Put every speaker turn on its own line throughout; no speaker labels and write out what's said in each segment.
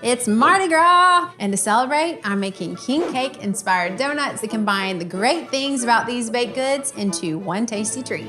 It's Mardi Gras! And to celebrate, I'm making king cake inspired donuts that combine the great things about these baked goods into one tasty treat.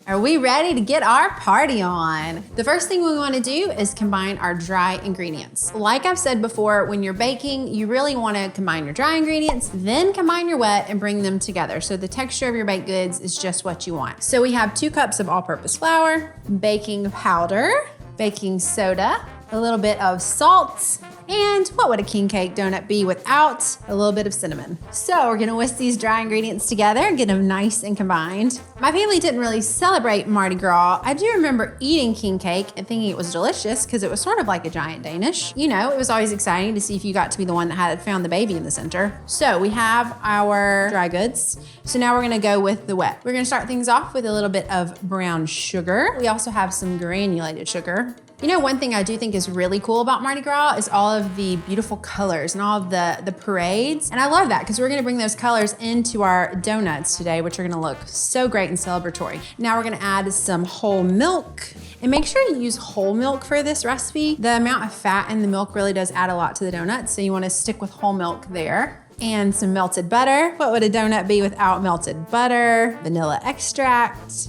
Are we ready to get our party on? The first thing we want to do is combine our dry ingredients. Like I've said before, when you're baking, you really want to combine your dry ingredients, then combine your wet and bring them together. So the texture of your baked goods is just what you want. So we have 2 cups of all-purpose flour, baking powder, baking soda, a little bit of salt, and what would a king cake donut be without a little bit of cinnamon? So we're gonna whisk these dry ingredients together and get them nice and combined. My family didn't really celebrate Mardi Gras. I do remember eating king cake and thinking it was delicious because it was sort of like a giant Danish. You know, it was always exciting to see if you got to be the one that had found the baby in the center. So we have our dry goods. So now we're gonna go with the wet. We're gonna start things off with a little bit of brown sugar. We also have some granulated sugar. You know, one thing I do think is really cool about Mardi Gras is all of the beautiful colors and all of the parades. And I love that because we're gonna bring those colors into our donuts today, which are gonna look so great and celebratory. Now we're gonna add some whole milk. And make sure you use whole milk for this recipe. The amount of fat in the milk really does add a lot to the donuts, so you wanna stick with whole milk there. And some melted butter. What would a donut be without melted butter? Vanilla extract.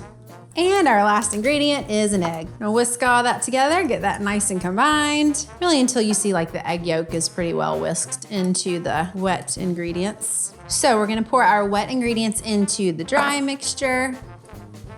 And our last ingredient is an egg. Now whisk all that together, get that nice and combined, really until you see like the egg yolk is pretty well whisked into the wet ingredients. So we're gonna pour our wet ingredients into the dry mixture,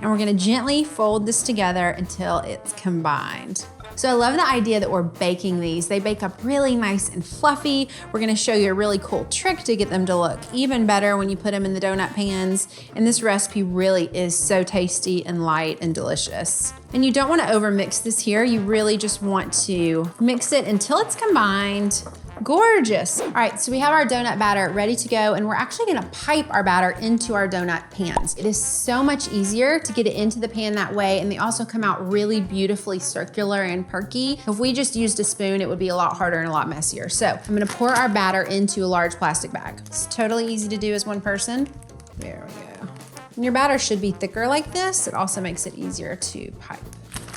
and we're gonna gently fold this together until it's combined. So I love the idea that we're baking these. They bake up really nice and fluffy. We're gonna show you a really cool trick to get them to look even better when you put them in the donut pans. And this recipe really is so tasty and light and delicious. And you don't wanna overmix this here. You really just want to mix it until it's combined. Gorgeous. All right, so we have our donut batter ready to go, and we're actually gonna pipe our batter into our donut pans. It is so much easier to get it into the pan that way, and they also come out really beautifully circular and perky. If we just used a spoon, it would be a lot harder and a lot messier. So I'm gonna pour our batter into a large plastic bag. It's totally easy to do as one person. There we go. And your batter should be thicker like this. It also makes it easier to pipe.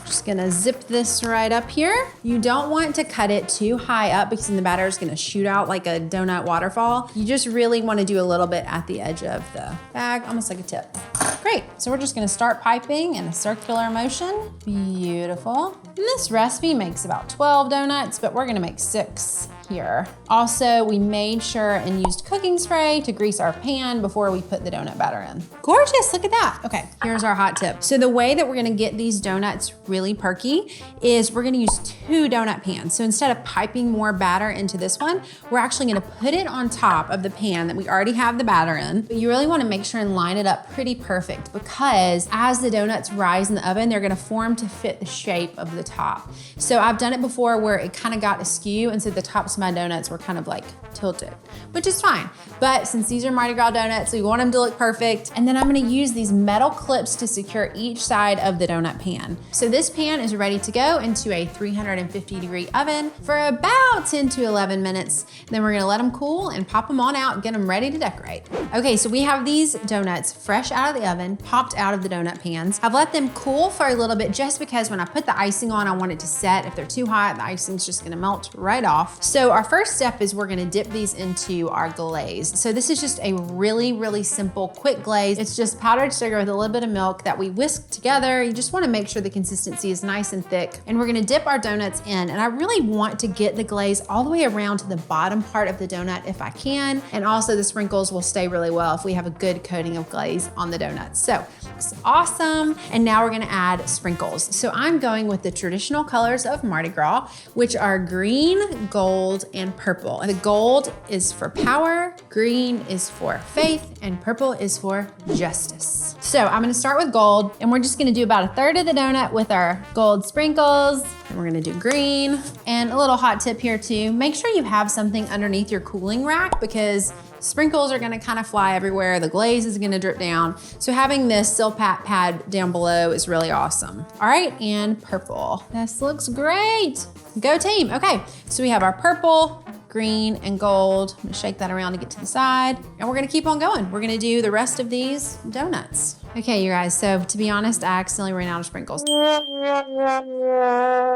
Just gonna zip this right up here. You don't want to cut it too high up because then the batter is gonna shoot out like a donut waterfall. You just really wanna do a little bit at the edge of the bag, almost like a tip. Great, so we're just gonna start piping in a circular motion. Beautiful. And this recipe makes about 12 donuts, but we're gonna make 6 here. Also, we made sure and used cooking spray to grease our pan before we put the donut batter in. Gorgeous, look at that. Okay, here's our hot tip. So the way that we're gonna get these donuts really perky is we're gonna use 2 donut pans. So instead of piping more batter into this one, we're actually gonna put it on top of the pan that we already have the batter in. But you really wanna make sure and line it up pretty perfect because as the donuts rise in the oven, they're gonna form to fit the shape of the top. So I've done it before where it kind of got askew, and so the tops of my donuts were kind of like tilted, which is fine. But since these are Mardi Gras donuts, we want them to look perfect. And then I'm gonna use these metal clips to secure each side of the donut pan. So this pan is ready to go into a 350-degree oven for about 10 to 11 minutes. Then we're gonna let them cool and pop them on out and get them ready to decorate. Okay, so we have these donuts fresh out of the oven, popped out of the donut pans. I've let them cool for a little bit just because when I put the icing on, I want it to set. If they're too hot, the icing's just gonna melt right off. So our first step is we're gonna dip these into our glaze. So this is just a really, really simple, quick glaze. It's just powdered sugar with a little bit of milk that we whisk together. You just wanna make sure the consistency is nice and thick. And we're gonna dip our donuts in. And I really want to get the glaze all the way around to the bottom part of the donut if I can. And also the sprinkles will stay really well if we have a good coating of glaze on the donuts. So looks awesome. And now we're gonna add sprinkles. So I'm going with the traditional colors of Mardi Gras, which are green, gold, and purple. And the gold is for power, green is for faith, and purple is for justice. So I'm gonna start with gold, and we're just gonna do about 1/3 of the donut with our gold sprinkles, and we're gonna do green. And a little hot tip here too, make sure you have something underneath your cooling rack because sprinkles are gonna kind of fly everywhere. The glaze is gonna drip down. So having this Silpat pad down below is really awesome. All right, and purple. This looks great. Go team. Okay, so we have our purple, green and gold. I'm gonna shake that around to get to the side. And we're gonna keep on going. We're gonna do the rest of these donuts. Okay, you guys, so to be honest, I accidentally ran out of sprinkles.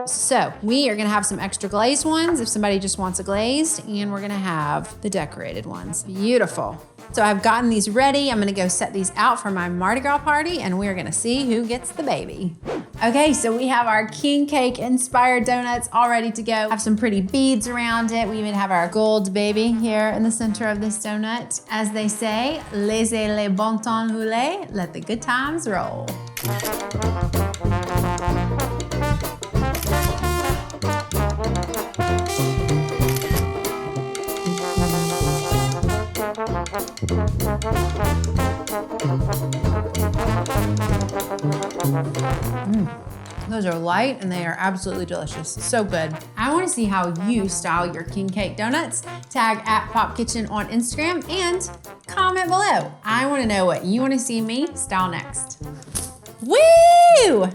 So we are gonna have some extra glazed ones if somebody just wants a glazed, and we're gonna have the decorated ones. Beautiful. So I've gotten these ready. I'm gonna go set these out for my Mardi Gras party, and we're gonna see who gets the baby. Okay, so we have our king cake inspired donuts all ready to go. Have some pretty beads around it. We even have our gold baby here in the center of this donut. As they say, laissez les bon temps rouler, let the good times roll. Those are light and they are absolutely delicious. So good. I want to see how you style your king cake donuts. Tag @PopKitchen on Instagram and comment below. I want to know what you want to see me style next. Woo!